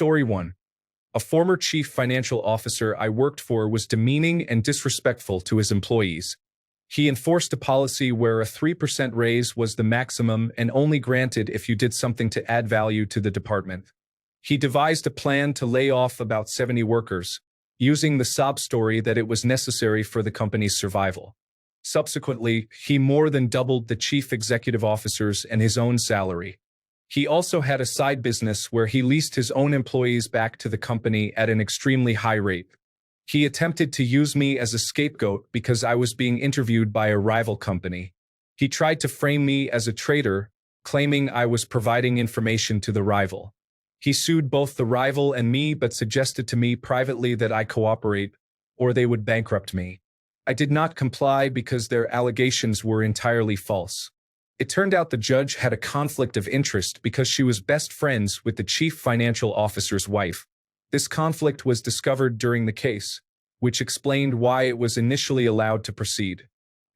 Story 1. A former chief financial officer I worked for was demeaning and disrespectful to his employees. He enforced a policy where a 3% raise was the maximum and only granted if you did something to add value to the department. He devised a plan to lay off about 70 workers, using the sob story that it was necessary for the company's survival. Subsequently, he more than doubled the chief executive officer's and his own salary. He also had a side business where he leased his own employees back to the company at an extremely high rate. He attempted to use me as a scapegoat because I was being interviewed by a rival company. He tried to frame me as a traitor, claiming I was providing information to the rival. He sued both the rival and me but suggested to me privately that I cooperate, or they would bankrupt me. I did not comply because their allegations were entirely false. It turned out the judge had a conflict of interest because she was best friends with the chief financial officer's wife. This conflict was discovered during the case, which explained why it was initially allowed to proceed.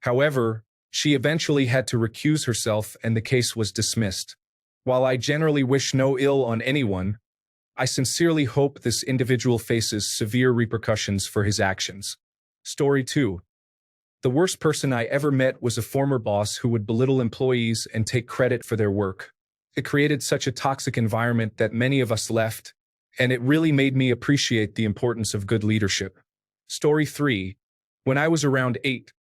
However, she eventually had to recuse herself and the case was dismissed. While I generally wish no ill on anyone, I sincerely hope this individual faces severe repercussions for his actions. Story 2. The worst person I ever met was a former boss who would belittle employees and take credit for their work. It created such a toxic environment that many of us left, and it really made me appreciate the importance of good leadership. Story 3. When I was around 8,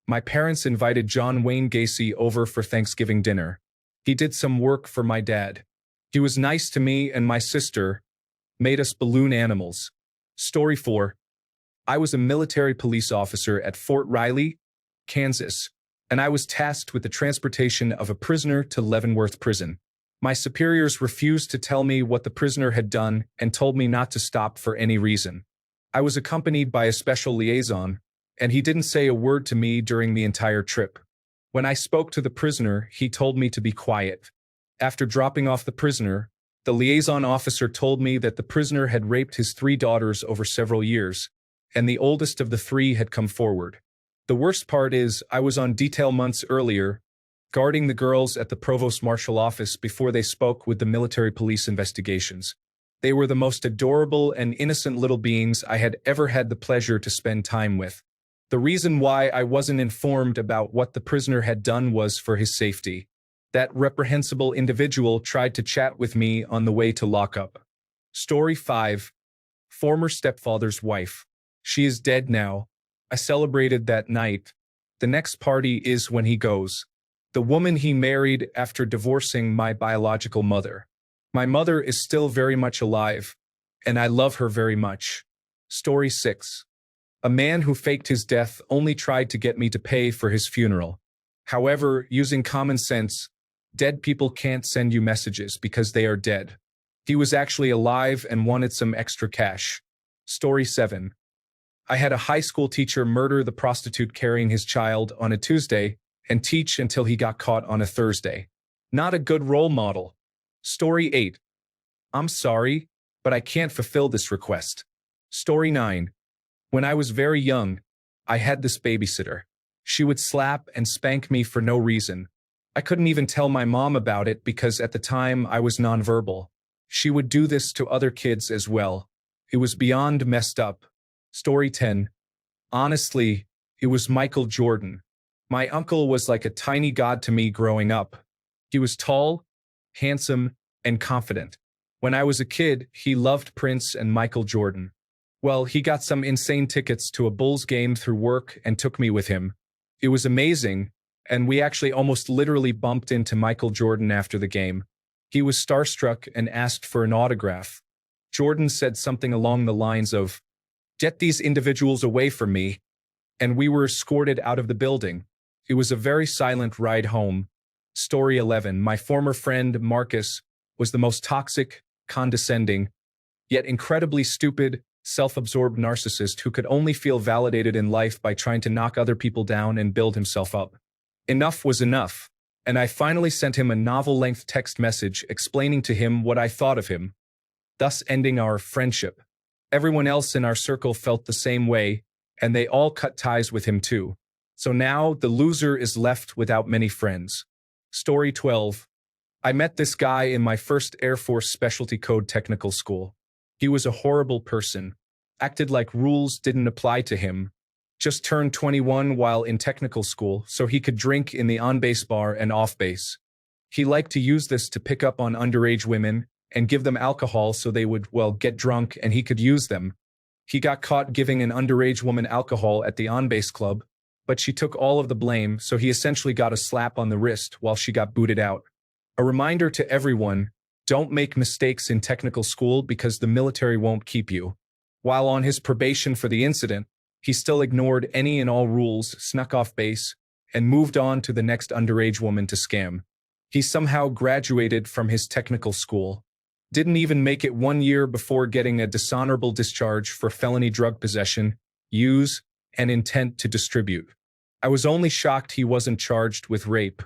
my parents invited John Wayne Gacy over for Thanksgiving dinner. He did some work for my dad. He was nice to me and my sister, made us balloon animals. Story 4. I was a military police officer at Fort Riley, Kansas, and I was tasked with the transportation of a prisoner to Leavenworth Prison. My superiors refused to tell me what the prisoner had done and told me not to stop for any reason. I was accompanied by a special liaison, and he didn't say a word to me during the entire trip. When I spoke to the prisoner, he told me to be quiet. After dropping off the prisoner, the liaison officer told me that the prisoner had raped his 3 daughters over several years, and the oldest of the 3 had come forward. The worst part is, I was on detail months earlier, guarding the girls at the provost marshal office before they spoke with the military police investigations. They were the most adorable and innocent little beings I had ever had the pleasure to spend time with. The reason why I wasn't informed about what the prisoner had done was for his safety. That reprehensible individual tried to chat with me on the way to lockup. Story 5. Former stepfather's wife. She is dead now. I celebrated that night. The next party is when he goes. The woman he married after divorcing my biological mother. My mother is still very much alive, and I love her very much. Story 6. A man who faked his death only tried to get me to pay for his funeral. However, using common sense, dead people can't send you messages because they are dead. He was actually alive and wanted some extra cash. Story 7. I had a high school teacher murder the prostitute carrying his child on a Tuesday and teach until he got caught on a Thursday. Not a good role model. Story 8. I'm sorry, but I can't fulfill this request. Story 9. When I was very young, I had this babysitter. She would slap and spank me for no reason. I couldn't even tell my mom about it because at the time I was nonverbal. She would do this to other kids as well. It was beyond messed up. Story 10. Honestly, it was Michael Jordan. My uncle was like a tiny god to me growing up. He was tall, handsome, and confident. When I was a kid, he loved Prince and Michael Jordan. Well, he got some insane tickets to a Bulls game through work and took me with him. It was amazing, and we actually almost literally bumped into Michael Jordan after the game. He was starstruck and asked for an autograph. Jordan said something along the lines of, "Get these individuals away from me," and we were escorted out of the building. It was a very silent ride home. Story 11. My former friend, Marcus, was the most toxic, condescending, yet incredibly stupid, self-absorbed narcissist who could only feel validated in life by trying to knock other people down and build himself up. Enough was enough, and I finally sent him a novel-length text message explaining to him what I thought of him, thus ending our friendship. Everyone else in our circle felt the same way, and they all cut ties with him too. So now the loser is left without many friends. Story 12. I met this guy in my first Air Force Specialty Code Technical School. He was a horrible person, acted like rules didn't apply to him, just turned 21 while in technical school so he could drink in the on-base bar and off-base. He liked to use this to pick up on underage women and give them alcohol so they would, well, get drunk and he could use them. He got caught giving an underage woman alcohol at the on-base club, but she took all of the blame, so he essentially got a slap on the wrist while she got booted out. A reminder to everyone, don't make mistakes in technical school because the military won't keep you. While on his probation for the incident, he still ignored any and all rules, snuck off base, and moved on to the next underage woman to scam. He somehow graduated from his technical school. Didn't even make it 1 year before getting a dishonorable discharge for felony drug possession, use, and intent to distribute. I was only shocked he wasn't charged with rape.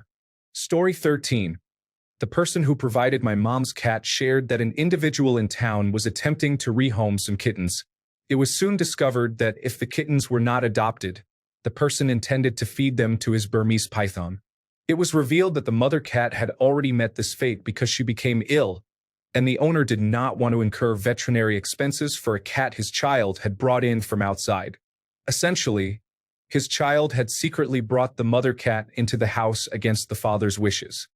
Story 13. The person who provided my mom's cat shared that an individual in town was attempting to rehome some kittens. It was soon discovered that if the kittens were not adopted, the person intended to feed them to his Burmese python. It was revealed that the mother cat had already met this fate because she became ill, and the owner did not want to incur veterinary expenses for a cat his child had brought in from outside. Essentially, his child had secretly brought the mother cat into the house against the father's wishes.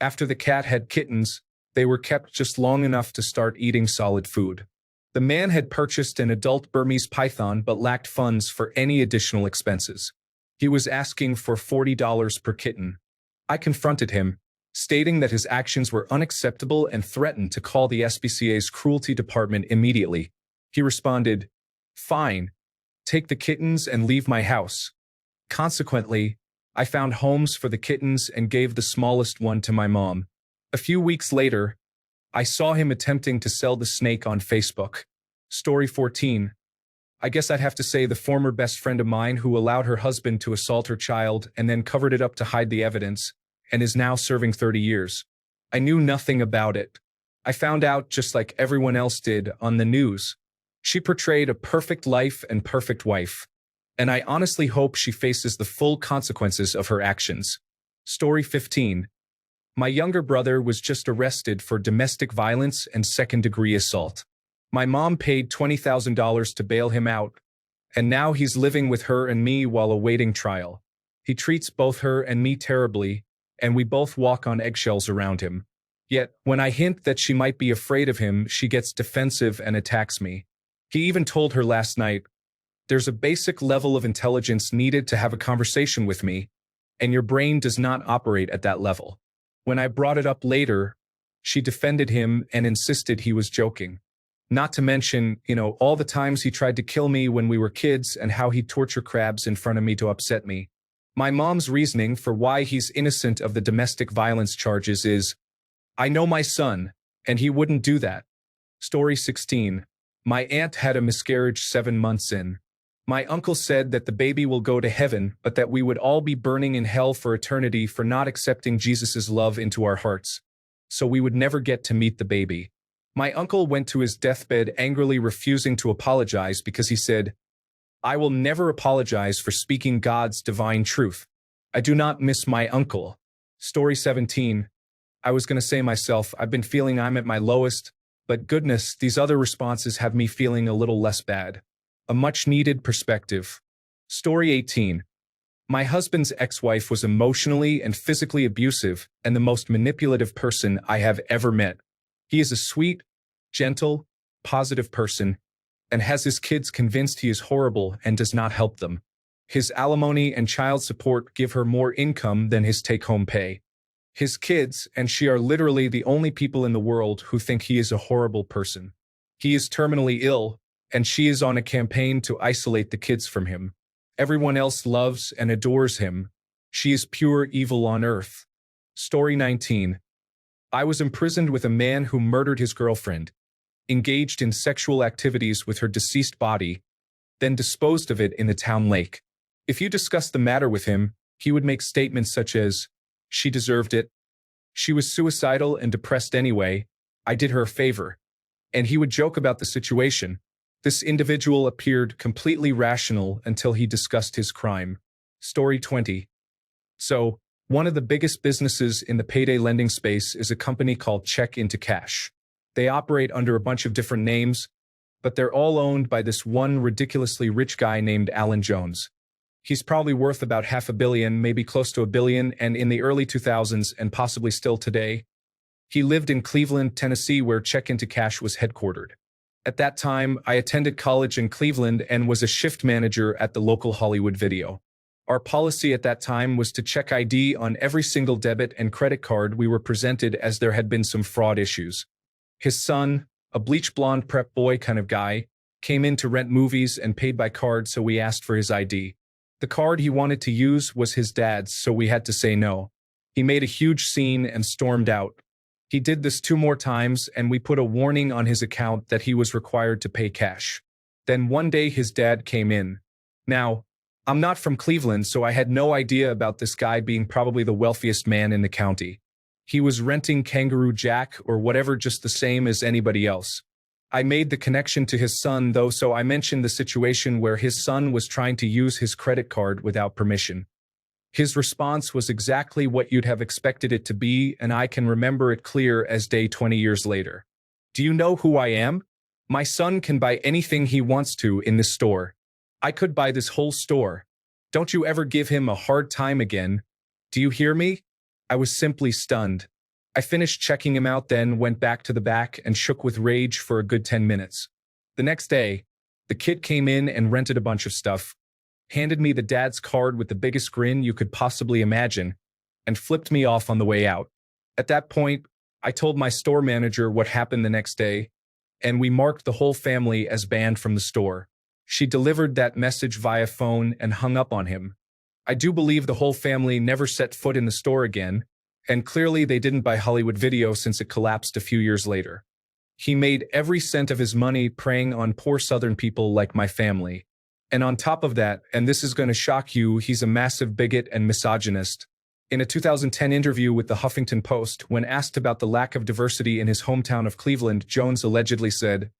After the cat had kittens, they were kept just long enough to start eating solid food. The man had purchased an adult Burmese python but lacked funds for any additional expenses. He was asking for $40 per kitten. I confronted him, stating that his actions were unacceptable and threatened to call the SPCA's cruelty department immediately. He responded, "Fine, take the kittens and leave my house." Consequently, I found homes for the kittens and gave the smallest one to my mom. A few weeks later, I saw him attempting to sell the snake on Facebook. Story 14. I guess I'd have to say the former best friend of mine who allowed her husband to assault her child and then covered it up to hide the evidence, and is now serving 30 years. I knew nothing about it. I found out just like everyone else did on the news. She portrayed a perfect life and perfect wife, and I honestly hope she faces the full consequences of her actions. Story 15. My younger brother was just arrested for domestic violence and second-degree assault. My mom paid $20,000 to bail him out, and now he's living with her and me while awaiting trial. He treats both her and me terribly, and we both walk on eggshells around him. Yet, when I hint that she might be afraid of him, she gets defensive and attacks me. He even told her last night, "There's a basic level of intelligence needed to have a conversation with me, and your brain does not operate at that level." When I brought it up later, she defended him and insisted he was joking. Not to mention, all the times he tried to kill me when we were kids and how he'd torture crabs in front of me to upset me. My mom's reasoning for why he's innocent of the domestic violence charges is, "I know my son, and he wouldn't do that." Story 16. My aunt had a miscarriage 7 months in. My uncle said that the baby will go to heaven, but that we would all be burning in hell for eternity for not accepting Jesus' love into our hearts. So we would never get to meet the baby. My uncle went to his deathbed angrily refusing to apologize because he said, "I will never apologize for speaking God's divine truth. I do not miss my uncle." Story 17. I was going to say myself, I've been feeling I'm at my lowest, but goodness, these other responses have me feeling a little less bad. A much-needed perspective. Story 18. My husband's ex-wife was emotionally and physically abusive and the most manipulative person I have ever met. He is a sweet, gentle, positive person, and has his kids convinced he is horrible and does not help them. His alimony and child support give her more income than his take-home pay. His kids and she are literally the only people in the world who think he is a horrible person. He is terminally ill, and she is on a campaign to isolate the kids from him. Everyone else loves and adores him. She is pure evil on earth. Story 19. I was imprisoned with a man who murdered his girlfriend, engaged in sexual activities with her deceased body, then disposed of it in the town lake. If you discussed the matter with him, he would make statements such as, "She deserved it. She was suicidal and depressed anyway. I did her a favor." And he would joke about the situation. This individual appeared completely rational until he discussed his crime. Story 20. So, one of the biggest businesses in the payday lending space is a company called Check Into Cash. They operate under a bunch of different names, but they're all owned by this one ridiculously rich guy named Alan Jones. He's probably worth about $500 million, maybe close to $1 billion, and in the early 2000s and possibly still today. He lived in Cleveland, Tennessee, where Check Into Cash was headquartered. At that time, I attended college in Cleveland and was a shift manager at the local Hollywood Video. Our policy at that time was to check ID on every single debit and credit card we were presented, as there had been some fraud issues. His son, a bleach blonde prep boy kind of guy, came in to rent movies and paid by card, so we asked for his ID. The card he wanted to use was his dad's, so we had to say no. He made a huge scene and stormed out. He did this 2 more times, and we put a warning on his account that he was required to pay cash. Then one day his dad came in. Now, I'm not from Cleveland, so I had no idea about this guy being probably the wealthiest man in the county. He was renting Kangaroo Jack or whatever, just the same as anybody else. I made the connection to his son, though, so I mentioned the situation where his son was trying to use his credit card without permission. His response was exactly what you'd have expected it to be, and I can remember it clear as day 20 years later. Do you know who I am? My son can buy anything he wants to in this store. I could buy this whole store. Don't you ever give him a hard time again. Do you hear me? I was simply stunned. I finished checking him out, then went back to the back and shook with rage for a good 10 minutes. The next day, the kid came in and rented a bunch of stuff, handed me the dad's card with the biggest grin you could possibly imagine, and flipped me off on the way out. At that point, I told my store manager what happened the next day, and we marked the whole family as banned from the store. She delivered that message via phone and hung up on him. I do believe the whole family never set foot in the store again, and clearly they didn't buy Hollywood Video since it collapsed a few years later. He made every cent of his money preying on poor Southern people like my family. And on top of that, and this is going to shock you, he's a massive bigot and misogynist. In a 2010 interview with the Huffington Post, when asked about the lack of diversity in his hometown of Cleveland, Jones allegedly said,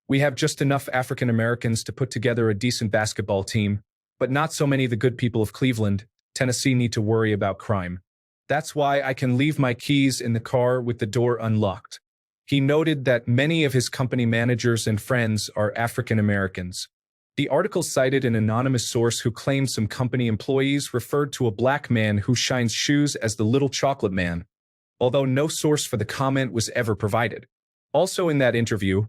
"We have just enough African Americans to put together a decent basketball team, but not so many. The good people of Cleveland, Tennessee need to worry about crime. That's why I can leave my keys in the car with the door unlocked." He noted that many of his company managers and friends are African Americans. The article cited an anonymous source who claimed some company employees referred to a black man who shines shoes as the Little Chocolate Man, although no source for the comment was ever provided. Also in that interview,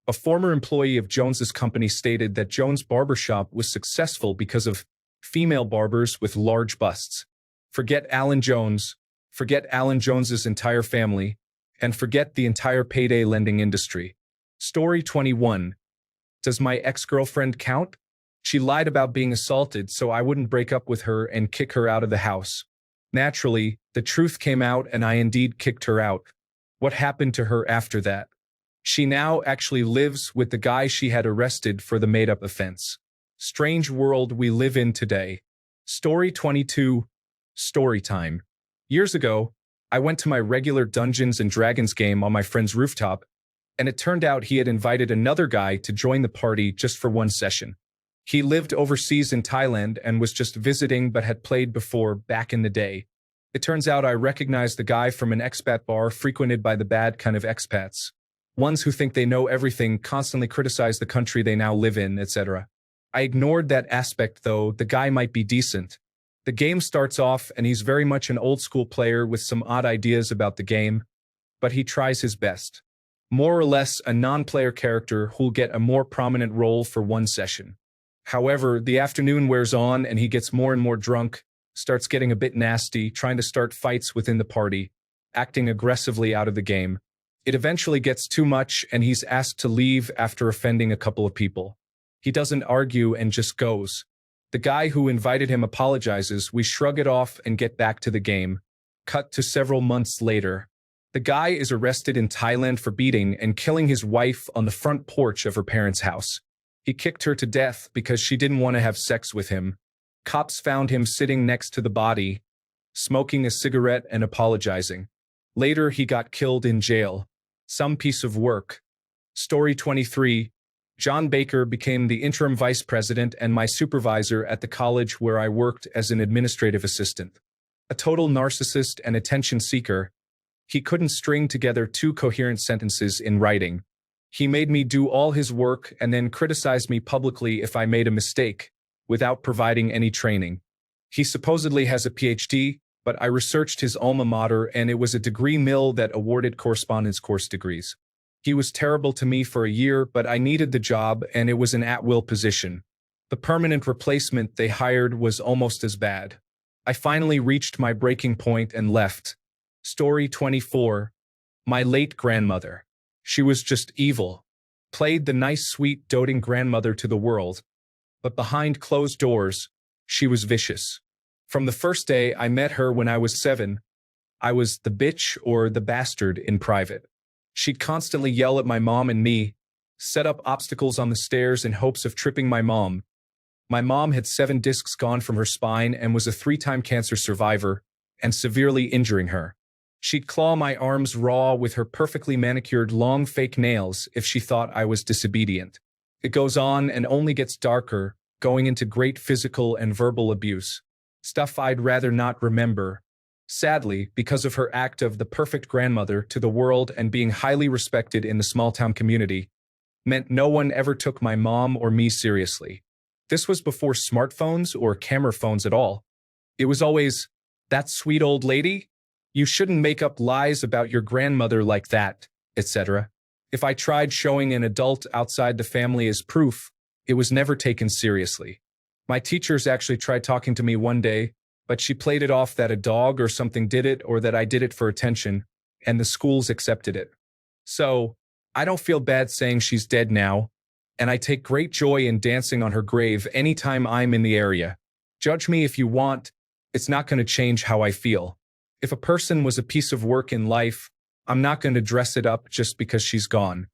a former employee of Jones's company stated that Jones' barbershop was successful because of female barbers with large busts. Forget Alan Jones, forget Alan Jones's entire family, and forget the entire payday lending industry. Story 21. Does my ex-girlfriend count? She lied about being assaulted, so I wouldn't break up with her and kick her out of the house. Naturally, the truth came out and I indeed kicked her out. What happened to her after that? She now actually lives with the guy she had arrested for the made-up offense. Strange world we live in today. Story 22. Story time. Years ago, I went to my regular Dungeons & Dragons game on my friend's rooftop, and it turned out he had invited another guy to join the party just for one session. He lived overseas in Thailand and was just visiting but had played before back in the day. It turns out I recognized the guy from an expat bar frequented by the bad kind of expats. Ones who think they know everything, constantly criticize the country they now live in, etc. I ignored that aspect though. The guy might be decent. The game starts off and he's very much an old school player with some odd ideas about the game, but he tries his best. More or less a non-player character who'll get a more prominent role for one session. However, the afternoon wears on and he gets more and more drunk, starts getting a bit nasty, trying to start fights within the party, acting aggressively out of the game. It eventually gets too much and he's asked to leave after offending a couple of people. He doesn't argue and just goes. The guy who invited him apologizes, we shrug it off and get back to the game. Cut to several months later. The guy is arrested in Thailand for beating and killing his wife on the front porch of her parents' house. He kicked her to death because she didn't want to have sex with him. Cops found him sitting next to the body, smoking a cigarette and apologizing. Later, he got killed in jail. Some piece of work. Story 23. John Baker became the interim vice president and my supervisor at the college where I worked as an administrative assistant. A total narcissist and attention seeker, he couldn't string together 2 coherent sentences in writing. He made me do all his work and then criticized me publicly if I made a mistake, without providing any training. He supposedly has a PhD, but I researched his alma mater and it was a degree mill that awarded correspondence course degrees. He was terrible to me for a year, but I needed the job and it was an at-will position. The permanent replacement they hired was almost as bad. I finally reached my breaking point and left. Story 24. My late grandmother. She was just evil. Played the nice, sweet, doting grandmother to the world. But behind closed doors, she was vicious. From the first day I met her when I was 7, I was the bitch or the bastard in private. She'd constantly yell at my mom and me, set up obstacles on the stairs in hopes of tripping my mom. My mom had 7 discs gone from her spine and was a 3-time cancer survivor, and severely injuring her. She'd claw my arms raw with her perfectly manicured long fake nails if she thought I was disobedient. It goes on and only gets darker, going into great physical and verbal abuse. Stuff I'd rather not remember. Sadly, because of her act of the perfect grandmother to the world and being highly respected in the small-town community, meant no one ever took my mom or me seriously. This was before smartphones or camera phones at all. It was always, "That sweet old lady? You shouldn't make up lies about your grandmother like that," etc. If I tried showing an adult outside the family as proof, it was never taken seriously. My teachers actually tried talking to me one day, but she played it off that a dog or something did it or that I did it for attention, and the schools accepted it. So, I don't feel bad saying she's dead now, and I take great joy in dancing on her grave anytime I'm in the area. Judge me if you want, it's not going to change how I feel. If a person was a piece of work in life, I'm not going to dress it up just because she's gone.